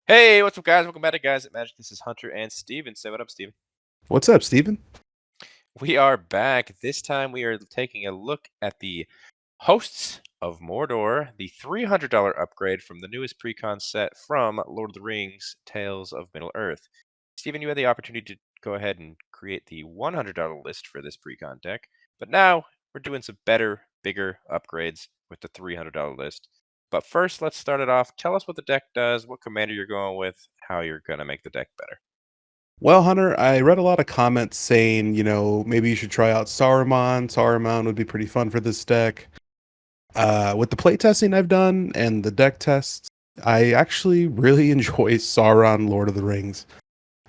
Hey, what's up, guys? Welcome back to Guys at Magic. This is Hunter and Steven. Say what up, Steven. What's up, Steven? We are back. This time we are taking a look at the Hosts of Mordor, the $300 upgrade from the newest Precon set from Lord of the Rings, Tales of Middle-earth. Steven, you had the opportunity to go ahead and create the $100 list for this Precon deck, but now we're doing some better, bigger upgrades with the $300 list. But first, let's start it off. Tell us what the deck does, what commander you're going with, how you're going to make the deck better. Well, Hunter, I read a lot of comments saying, maybe you should try out Saruman. Saruman would be pretty fun for this deck. With the playtesting I've done and the deck tests, I actually really enjoy Sauron Lord of the Rings.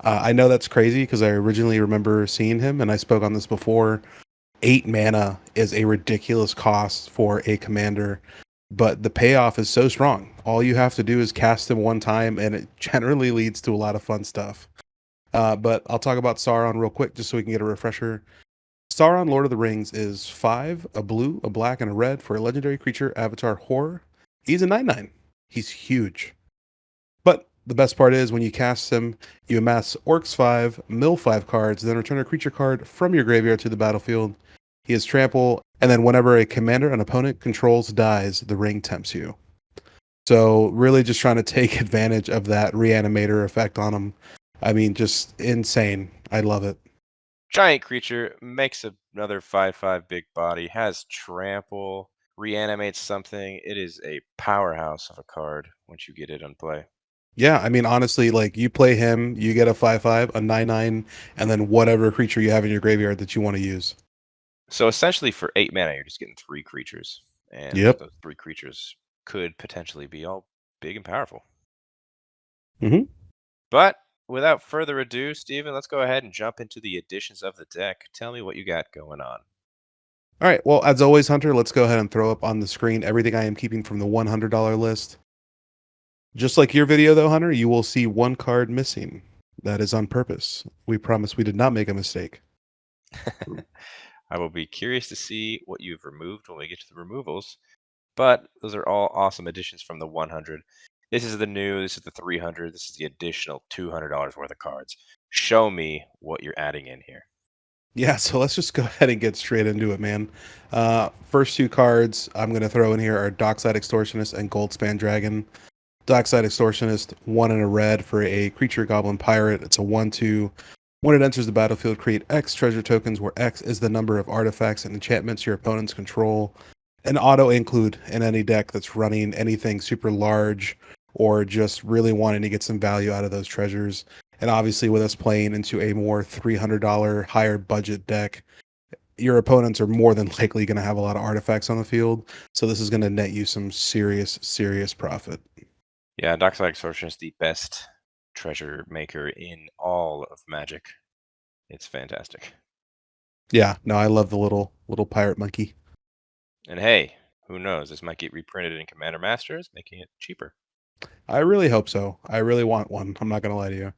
I know that's crazy because I originally remember seeing him, and I spoke on this before. 8 mana is a ridiculous cost for a commander, but the payoff is so strong. All you have to do is cast him one time, and it generally leads to a lot of fun stuff. But I'll talk about Sauron real quick just so we can get a refresher. Sauron, Lord of the Rings, is 5, a blue, a black, and a red for a legendary creature, Avatar Horror. He's a 9/9. He's huge. But the best part is when you cast him, you amass Orcs 5, Mill 5 cards, then return a creature card from your graveyard to the battlefield. He has trample, and then whenever a commander an opponent controls dies, the ring tempts you. So really just trying to take advantage of that reanimator effect on him. I mean, just insane. I love it. Giant creature makes another 5/5 big body, has trample, reanimates something. It is a powerhouse of a card once you get it on play. Yeah, I mean, honestly, like you play him, you get a 5/5, a 9/9, and then whatever creature you have in your graveyard that you want to use. So essentially, for 8 mana, you're just getting three creatures, and Yep. those three creatures could potentially be all big and powerful. hmm But without further ado, Steven, let's go ahead and jump into the additions of the deck. Tell me what you got going on. All right. Well, as always, Hunter, let's go ahead and throw up on the screen everything I am keeping from the $100 list. Just like your video, though, Hunter, you will see one card missing. That is on purpose. We promise we did not make a mistake. I will be curious to see what you've removed when we get to the removals. But those are all awesome additions from the 100. This is this is the 300, this is the additional $200 worth of cards. Show me what you're adding in here. Yeah, so let's just go ahead and get straight into it, man. First two cards I'm going to throw in here are Dockside Extortionist and Goldspan Dragon. Dockside Extortionist, 1 and a red for a creature goblin pirate. It's a 1/2. When it enters the battlefield, create X treasure tokens, where X is the number of artifacts and enchantments your opponents control. An auto include in any deck that's running anything super large or just really wanting to get some value out of those treasures. And obviously, with us playing into a more $300 higher budget deck, your opponents are more than likely going to have a lot of artifacts on the field. So this is going to net you some serious, serious profit. Yeah, Dockside Extortion is the best treasure maker in all of Magic. It's fantastic. Yeah, no, I love the little pirate monkey. And hey, who knows? This might get reprinted in Commander Masters, making it cheaper. I really hope so. I really want one. I'm not going to lie to you.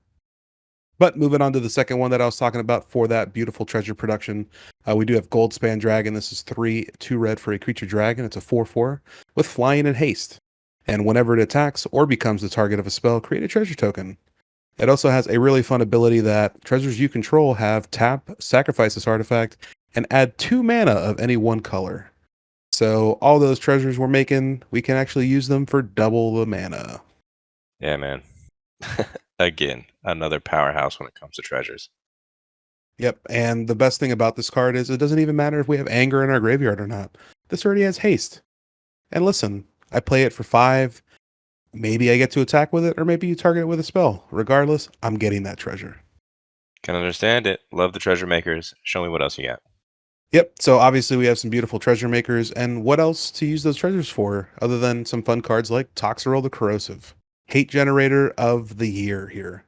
But moving on to the second one that I was talking about for that beautiful treasure production, we do have Goldspan Dragon. This is 3, 2 red for a creature dragon. It's a 4/4 with flying and haste. And whenever it attacks or becomes the target of a spell, create a treasure token. It also has a really fun ability that treasures you control have tap, sacrifice this artifact, and add 2 mana of any one color. So all those treasures we're making, we can actually use them for double the mana. Yeah, man. Again, another powerhouse when it comes to treasures. Yep, and the best thing about this card is it doesn't even matter if we have anger in our graveyard or not. This already has haste. And listen, I play it for 5. Maybe I get to attack with it, or maybe you target it with a spell. Regardless, I'm getting that treasure. Can understand it. Love the treasure makers. Show me what else you got. Yep, so obviously we have some beautiful treasure makers, and what else to use those treasures for other than some fun cards like Toxerol the Corrosive? Hate generator of the year here.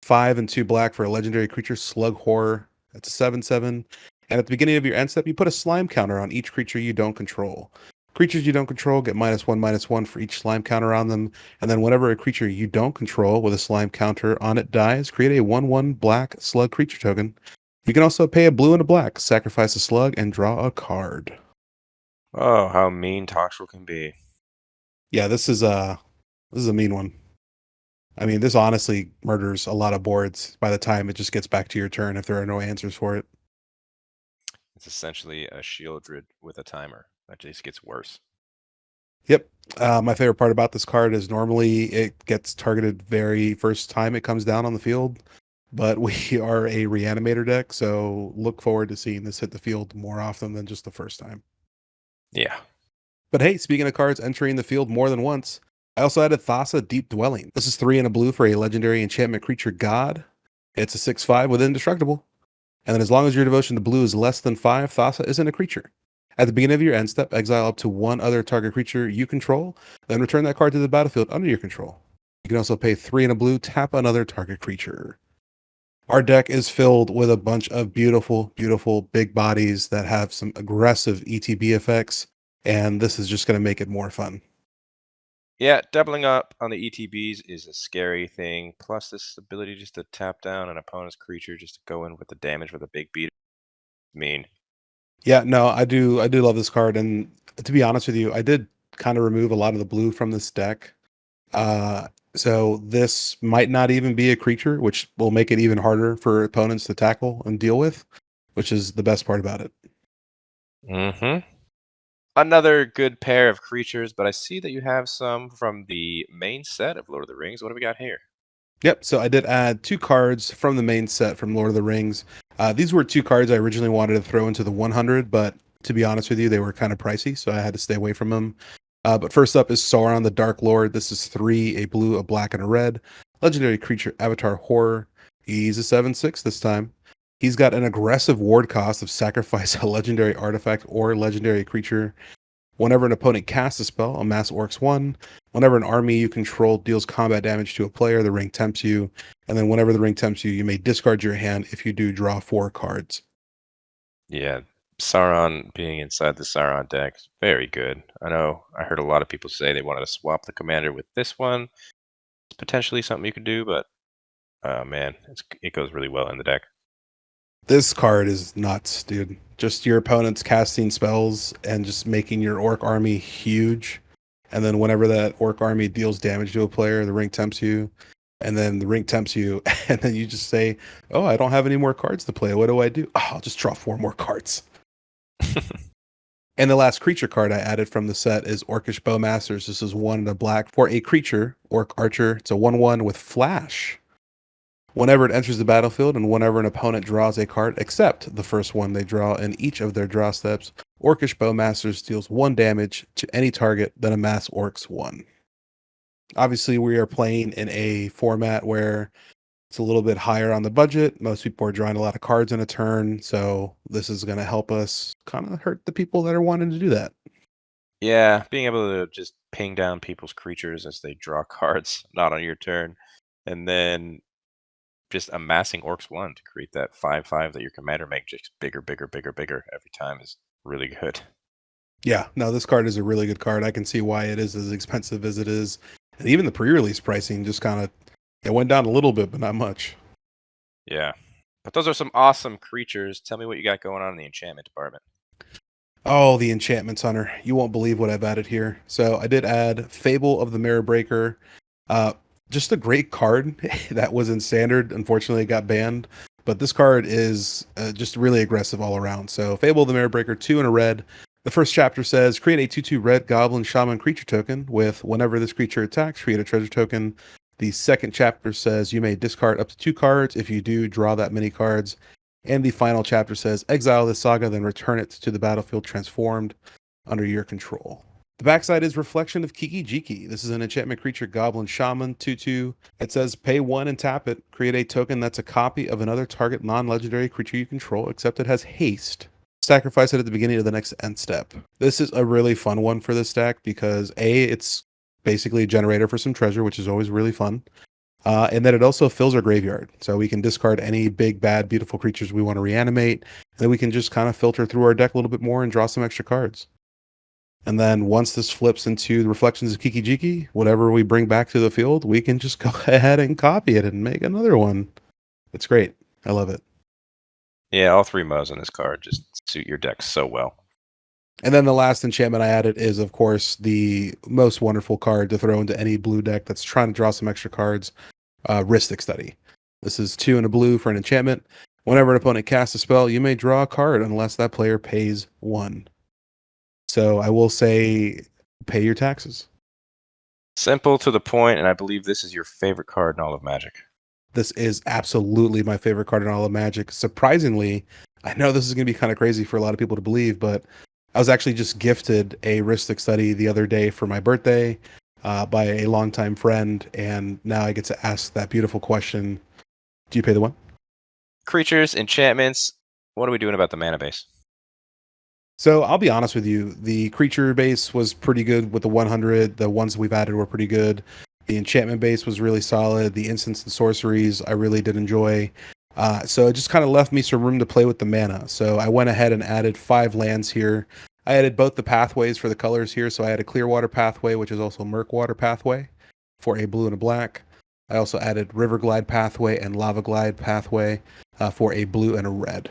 5 and 2 black for a legendary creature, Slug Horror. That's a 7/7. And at the beginning of your end step, you put a slime counter on each creature you don't control. Creatures you don't control get -1/-1 for each slime counter on them. And then whenever a creature you don't control with a slime counter on it dies, create a 1/1 black slug creature token. You can also pay a blue and a black, sacrifice a slug, and draw a card. Oh, how mean Toxel can be. Yeah, this is a mean one. I mean, this honestly murders a lot of boards by the time it just gets back to your turn if there are no answers for it. It's essentially a Shieldred with a timer. That just gets worse. Yep. My favorite part about this card is normally it gets targeted very first time it comes down on the field, but we are a reanimator deck, so look forward to seeing this hit the field more often than just the first time. Yeah. But hey, speaking of cards entering the field more than once, I also added Thassa Deep Dwelling. This is 3 and a blue for a legendary enchantment creature god. It's a 6/5 with indestructible. And then as long as your devotion to blue is less than 5, Thassa isn't a creature. At the beginning of your end step, exile up to one other target creature you control, then return that card to the battlefield under your control. You can also pay 3 and a blue, tap another target creature. Our deck is filled with a bunch of beautiful, beautiful big bodies that have some aggressive ETB effects, and this is just going to make it more fun. Yeah, doubling up on the ETBs is a scary thing. Plus, this ability just to tap down an opponent's creature just to go in with the damage with a big beat. Mean. Yeah, no, I do love this card, and to be honest with you, I did kind of remove a lot of the blue from this deck. So this might not even be a creature, which will make it even harder for opponents to tackle and deal with, which is the best part about it. Mm-hmm. Another good pair of creatures, but I see that you have some from the main set of Lord of the Rings. What do we got here? Yep. So I did add 2 cards from the main set from Lord of the Rings. These were 2 cards I originally wanted to throw into the 100, but to be honest with you, they were kind of pricey, so I had to stay away from them. But first up is Sauron the Dark Lord. This is 3, a blue, a black, and a red. Legendary creature, Avatar Horror. He's a 7/6 this time. He's got an aggressive ward cost of sacrifice a legendary artifact or legendary creature. Whenever an opponent casts a spell, amass Orcs 1. Whenever an army you control deals combat damage to a player, the ring tempts you. And then whenever the ring tempts you, you may discard your hand. If you do, draw 4 cards. Yeah, Sauron being inside the Sauron deck is very good. I know I heard a lot of people say they wanted to swap the commander with this one. It's potentially something you could do, but man, it goes really well in the deck. This card is nuts, dude. Just your opponent's casting spells and just making your orc army huge. And then whenever that orc army deals damage to a player, the ring tempts you. And then the ring tempts you. And then you just say, "Oh, I don't have any more cards to play. What do I do? Oh, I'll just draw 4 more cards." And the last creature card I added from the set is Orcish Bowmasters. This is 1 and a black for a creature, Orc Archer. It's a 1/1 with Flash. Whenever it enters the battlefield and whenever an opponent draws a card, except the first one they draw in each of their draw steps, Orcish Bowmasters deals 1 damage to any target, then amass Orcs 1. Obviously, we are playing in a format where it's a little bit higher on the budget. Most people are drawing a lot of cards in a turn, so this is going to help us kind of hurt the people that are wanting to do that. Yeah, being able to just ping down people's creatures as they draw cards, not on your turn, and then just amassing Orcs 1 to create that 5/5 that your commander makes just bigger, bigger, bigger, bigger every time is really good. Yeah, no, this card is a really good card. I can see why it is as expensive as it is. And even the pre-release pricing just kind of it went down a little bit, but not much. Yeah. But those are some awesome creatures. Tell me what you got going on in the enchantment department. Oh, the enchantments, Hunter. You won't believe what I've added here. So I did add Fable of the Mirror Breaker. Uh, just a great card that was in standard. Unfortunately, it got banned. But this card is just really aggressive all around. So Fable of the Mirror Breaker, 2 and a red. The first chapter says create a 2/2 red goblin shaman creature token with whenever this creature attacks, create a treasure token. The second chapter says you may discard up to 2 cards. If you do, draw that many cards. And the final chapter says exile this saga, then return it to the battlefield transformed under your control. The backside is Reflection of Kiki Jiki. This is an enchantment creature, Goblin Shaman, 2/2. It says pay 1 and tap it. Create a token that's a copy of another target non legendary creature you control, except it has haste. Sacrifice it at the beginning of the next end step. This is a really fun one for this deck because A, it's basically a generator for some treasure, which is always really fun. And then it also fills our graveyard. So we can discard any big, bad, beautiful creatures we want to reanimate. And then we can just kind of filter through our deck a little bit more and draw some extra cards. And then once this flips into the Reflections of Kiki Jiki, whatever we bring back to the field, we can just go ahead and copy it and make another one. It's great. I love it. Yeah, all 3 modes on this card just suit your deck so well. And then the last enchantment I added is, of course, the most wonderful card to throw into any blue deck that's trying to draw some extra cards, Rhystic Study. This is 2 and a blue for an enchantment. Whenever an opponent casts a spell, you may draw a card unless that player pays 1. So I will say, pay your taxes. Simple to the point, and I believe this is your favorite card in all of Magic. This is absolutely my favorite card in all of Magic. Surprisingly, I know this is going to be kind of crazy for a lot of people to believe, but I was actually just gifted a Rhystic Study the other day for my birthday by a longtime friend, and now I get to ask that beautiful question: do you pay the 1? Creatures, enchantments. What are we doing about the mana base? So I'll be honest with you, the creature base was pretty good with the 100. The ones we've added were pretty good. The enchantment base was really solid. The instants and sorceries I really did enjoy. So it just kind of left me some room to play with the mana. So I went ahead and added 5 lands here. I added both the pathways for the colors here. So I had a Clearwater pathway, which is also a Murkwater pathway for a blue and a black. I also added River Glide pathway and Lava Glide pathway for a blue and a red.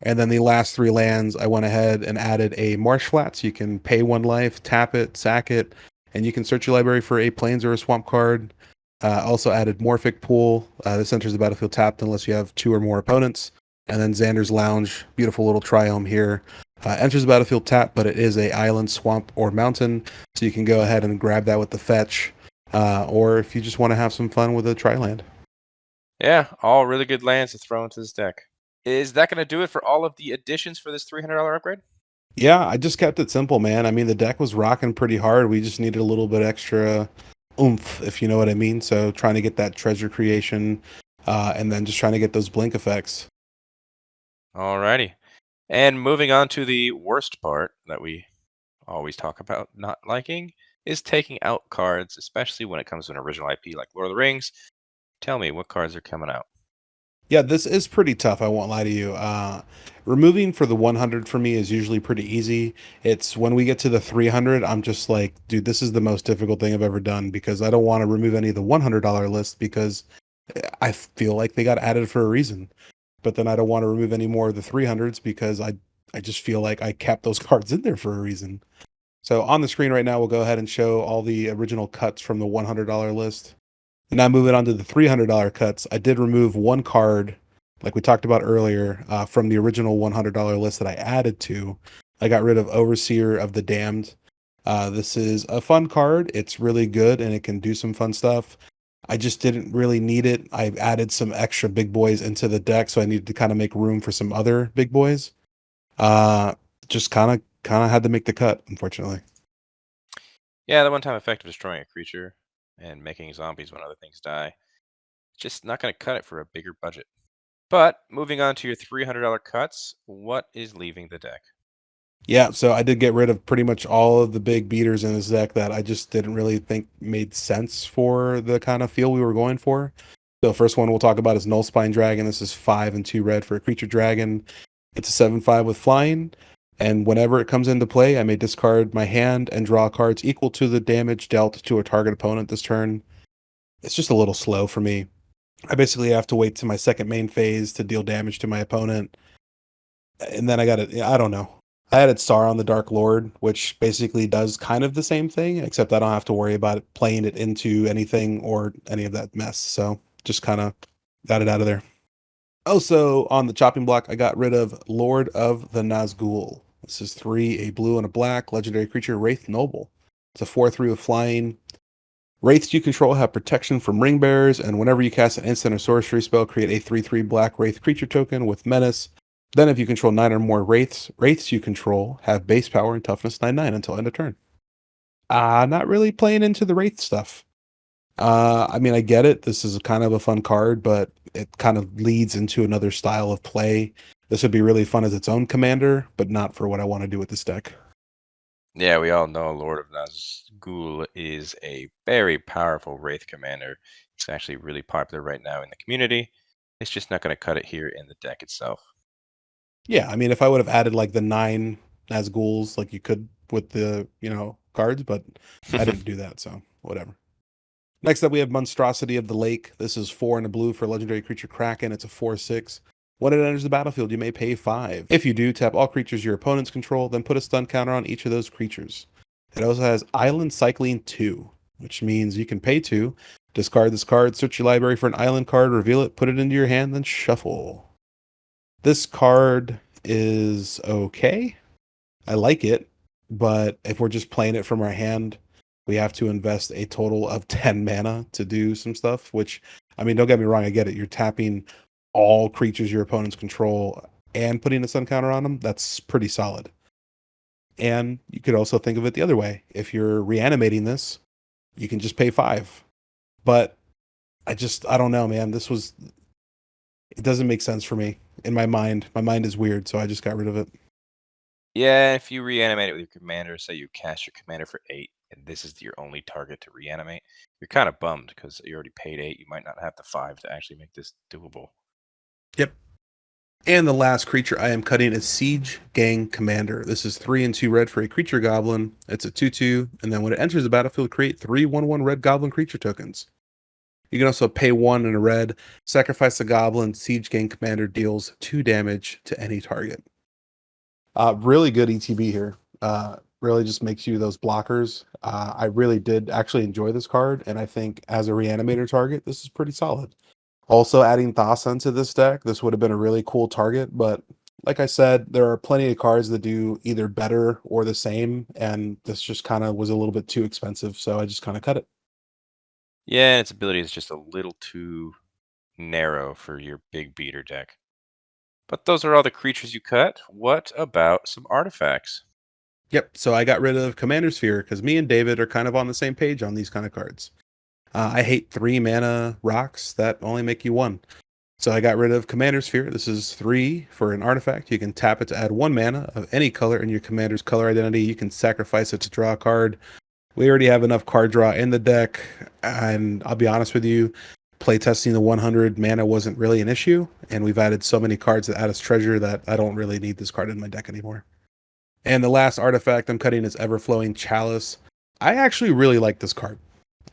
And then the last 3 lands, I went ahead and added a Marsh Flat. So you can pay 1 life, tap it, sack it, and you can search your library for a Plains or a Swamp card. Also added Morphic Pool. This enters the battlefield tapped unless you have 2 or more opponents. And then Xander's Lounge, beautiful little triome here. Enters the battlefield tapped, but it is a island, swamp, or mountain. So you can go ahead and grab that with the fetch. Or if you just want to have some fun with a Triland. Yeah, all really good lands to throw into this deck. Is that going to do it for all of the additions for this $300 upgrade? Yeah, I just kept it simple, man. I mean, the deck was rocking pretty hard. We just needed a little bit extra oomph, if you know what I mean. So trying to get that treasure creation, and then just trying to get those blink effects. Alrighty. And moving on to the worst part that we always talk about not liking is taking out cards, especially when it comes to an original IP like Lord of the Rings. Tell me what cards are coming out. Yeah, this is pretty tough. I won't lie to you. Removing for the 100 for me is usually pretty easy. It's when we get to the 300, I'm just like, dude, this is the most difficult thing I've ever done because I don't want to remove any of the $100 list because I feel like they got added for a reason. But then I don't want to remove any more of the 300s because I just feel like I kept those cards in there for a reason. So on the screen right now, we'll go ahead and show all the original cuts from the $100 list. And now moving on to the $300 cuts, I did remove 1 card, like we talked about earlier, from the original $100 list that I added to. I got rid of Overseer of the Damned. This is a fun card. It's really good and it can do some fun stuff. I just didn't really need it. I've added some extra big boys into the deck, so I needed to kind of make room for some other big boys. Uh, just kind of had to make the cut, unfortunately. Yeah, the one-time effect of destroying a creature and making zombies when other things die. Just not going to cut it for a bigger budget. But moving on to your $300 cuts, what is leaving the deck? Yeah, so I did get rid of pretty much all of the big beaters in this deck that I just didn't really think made sense for the kind of feel we were going for. So first one we'll talk about is Null Spine Dragon. This is 5 and 2 red for a creature dragon. It's a 7/5 with flying, and whenever it comes into play, I may discard my hand and draw cards equal to the damage dealt to a target opponent this turn. It's just a little slow for me. I basically have to wait to my second main phase to deal damage to my opponent, and then I got it. I don't know. I added Sauron the Dark Lord, which basically does kind of the same thing, except I don't have to worry about it playing it into anything or any of that mess. So just kind of got it out of there. Also, on the chopping block, I got rid of Lord of the Nazgul. This is 3, a blue and a black, legendary creature, Wraith Noble. It's a 4/3 with flying. Wraiths you control have protection from ring bearers, and whenever you cast an instant or sorcery spell, create a 3/3 black Wraith creature token with menace. Then, if you control 9 or more Wraiths you control have base power and toughness 9/9 until end of turn. Not really playing into the Wraith stuff. I mean, I get it. This is kind of a fun card, but it kind of leads into another style of play. This would be really fun as its own commander, but not for what I want to do with this deck. Yeah, we all know Lord of Nazgul is a very powerful Wraith commander. It's actually really popular right now in the community. It's just not going to cut it here in the deck itself. Yeah, I mean, if I would have added like the 9 Nazguls, like you could with the, cards, but I didn't do that, so whatever. Next up, we have Monstrosity of the Lake. This is 4 and a blue for legendary creature Kraken. It's a 4/6 When it enters the battlefield, you may pay 5. If you do, tap all creatures your opponents control, then put a stun counter on each of those creatures. It also has Island Cycling 2, which means you can pay 2, discard this card, search your library for an island card, reveal it, put it into your hand, then shuffle. This card is okay. I like it, but if we're just playing it from our hand, we have to invest a total of 10 mana to do some stuff, which, I mean, don't get me wrong, I get it. You're tapping all creatures your opponents control and putting a sun counter on them. That's pretty solid. And you could also think of it the other way. If you're reanimating this, you can just pay 5. But I don't know, man. It doesn't make sense for me in my mind. My mind is weird, so I just got rid of it. Yeah, if you reanimate it with your commander, say you cast your commander for 8, and this is your only target to reanimate, you're kind of bummed because you already paid 8. You might not have the 5 to actually make this doable. Yep. And the last creature I am cutting is Siege Gang Commander. This is 3 and 2 red for a creature goblin. It's a 2/2, and then when it enters the battlefield, create 3 1/1 red goblin creature tokens. You can also pay 1 in a red, sacrifice the goblin. Siege Gang Commander deals 2 damage to any target. Really good ETB here. Really just makes you those blockers. I really did actually enjoy this card, and I think as a reanimator target, this is pretty solid. Also, adding Thassa into this deck, this would have been a really cool target, but like I said, there are plenty of cards that do either better or the same, and this just kind of was a little bit too expensive, so I just kind of cut it. Yeah, and its ability is just a little too narrow for your big beater deck. But those are all the creatures you cut. What about some artifacts? Yep, so I got rid of Commander Sphere because me and David are kind of on the same page on these kind of cards. I hate 3 mana rocks that only make you 1. So I got rid of Commander Sphere. This is 3 for an artifact. You can tap it to add 1 mana of any color in your commander's color identity. You can sacrifice it to draw a card. We already have enough card draw in the deck, and I'll be honest with you, playtesting the 100 mana wasn't really an issue, and we've added so many cards that add us treasure that I don't really need this card in my deck anymore. And the last artifact I'm cutting is Everflowing Chalice. I actually really like this card.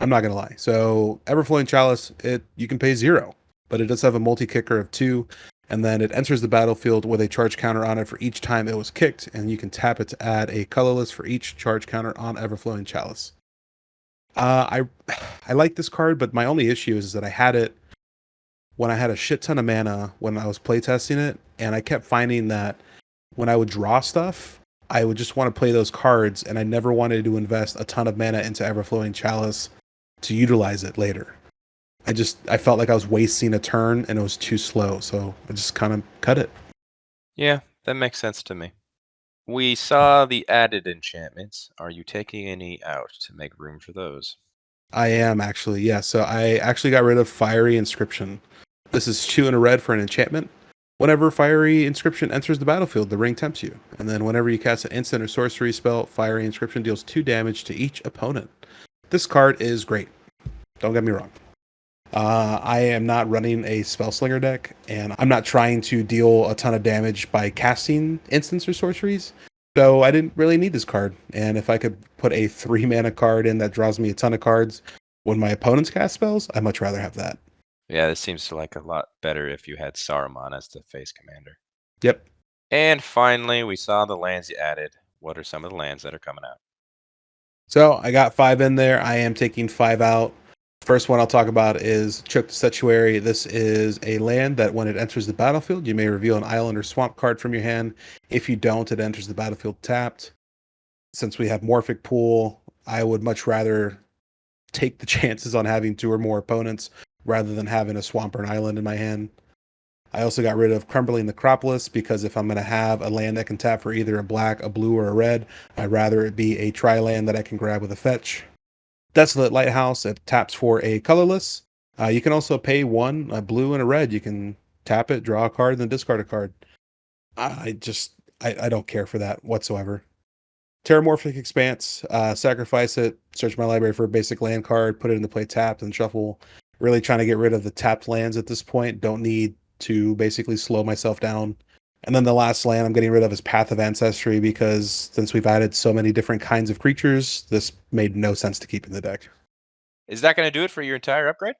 I'm not gonna lie. So Everflowing Chalice, you can pay 0, but it does have a multi-kicker of 2, and then it enters the battlefield with a charge counter on it for each time it was kicked, and you can tap it to add a colorless for each charge counter on Everflowing Chalice. I like this card, but my only issue is that I had it when I had a shit ton of mana when I was playtesting it, and I kept finding that when I would draw stuff, I would just want to play those cards, and I never wanted to invest a ton of mana into Everflowing Chalice to utilize it later. I felt like I was wasting a turn and it was too slow, so I just kind of cut it. Yeah, that makes sense to me. We saw the added enchantments. Are you taking any out to make room for those? I am actually, yeah. So I actually got rid of Fiery Inscription. This is 2 and a red for an enchantment. Whenever Fiery Inscription enters the battlefield, the ring tempts you. And then whenever you cast an instant or sorcery spell, Fiery Inscription deals 2 damage to each opponent. This card is great. Don't get me wrong. I am not running a Spellslinger deck, and I'm not trying to deal a ton of damage by casting instants or sorceries. So I didn't really need this card. And if I could put a 3 mana card in that draws me a ton of cards when my opponents cast spells, I'd much rather have that. Yeah, this seems like a lot better if you had Saruman as the face commander. Yep. And finally, we saw the lands you added. What are some of the lands that are coming out? So I got 5 in there. I am taking 5 out. First one I'll talk about is Choked Statuary. This is a land that when it enters the battlefield, you may reveal an island or swamp card from your hand. If you don't, it enters the battlefield tapped. Since we have Morphic Pool, I would much rather take the chances on having 2 or more opponents rather than having a swamp or an island in my hand. I also got rid of Crumbling Necropolis because if I'm going to have a land that can tap for either a black, a blue, or a red, I'd rather it be a tri-land that I can grab with a fetch. Desolate Lighthouse, it taps for a colorless. You can also pay 1, a blue and a red. You can tap it, draw a card, and then discard a card. I don't care for that whatsoever. Terramorphic Expanse, sacrifice it, search my library for a basic land card, put it into play tapped, and shuffle. Really trying to get rid of the tapped lands at this point. Don't need to basically slow myself down. And then the last land I'm getting rid of is Path of Ancestry because since we've added so many different kinds of creatures, this made no sense to keep in the deck. Is that going to do it for your entire upgrade?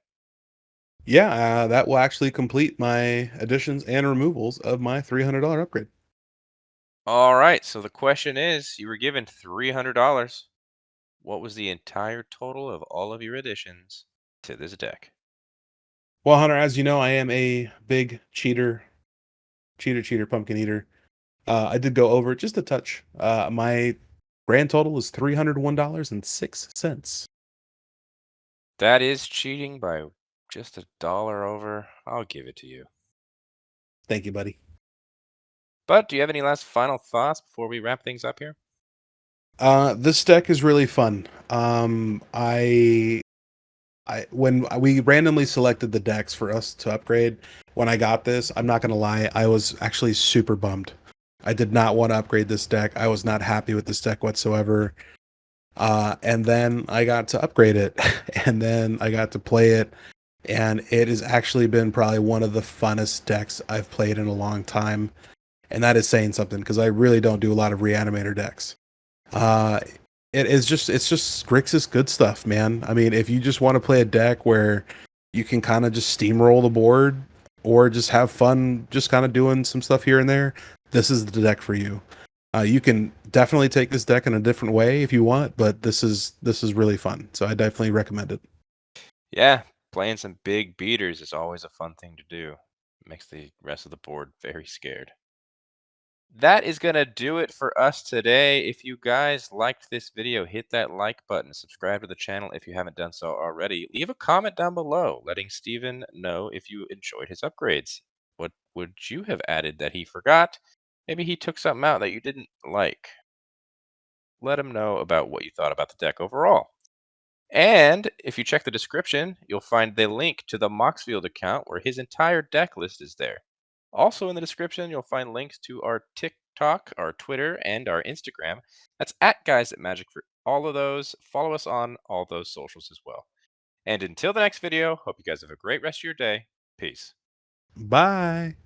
Yeah, that will actually complete my additions and removals of my $300 upgrade. All right, so the question is, you were given $300. What was the entire total of all of your additions to this deck? Well, Hunter, as you know, I am a big cheater, pumpkin eater. I did go over just a touch. My grand total is $301.06. That is cheating by just a dollar over. I'll give it to you. Thank you, buddy. But do you have any last final thoughts before we wrap things up here? This deck is really fun. I when we randomly selected the decks for us to upgrade, when I got this, I'm not gonna lie, I was actually super bummed. I did not want to upgrade this deck. I was not happy with this deck whatsoever. And then I got to upgrade it, and then I got to play it, and it has actually been probably one of the funnest decks I've played in a long time. And that is saying something because I really don't do a lot of reanimator decks. Uh, it's just Grixis good stuff, man. I mean, if you just want to play a deck where you can kind of just steamroll the board or just have fun, just kind of doing some stuff here and there, this is the deck for you. You can definitely take this deck in a different way if you want, but this is really fun. So I definitely recommend it. Yeah, playing some big beaters is always a fun thing to do. Makes the rest of the board very scared. That is going to do it for us today. If you guys liked this video, hit that like button, subscribe to the channel if you haven't done so already. Leave a comment down below letting Steven know if you enjoyed his upgrades. What would you have added that he forgot? Maybe he took something out that you didn't like. Let him know about what you thought about the deck overall. And if you check the description, you'll find the link to the Moxfield account where his entire deck list is there. Also in the description, you'll find links to our TikTok, our Twitter, and our Instagram. That's at Guys at Magic for all of those. Follow us on all those socials as well. And until the next video, hope you guys have a great rest of your day. Peace. Bye.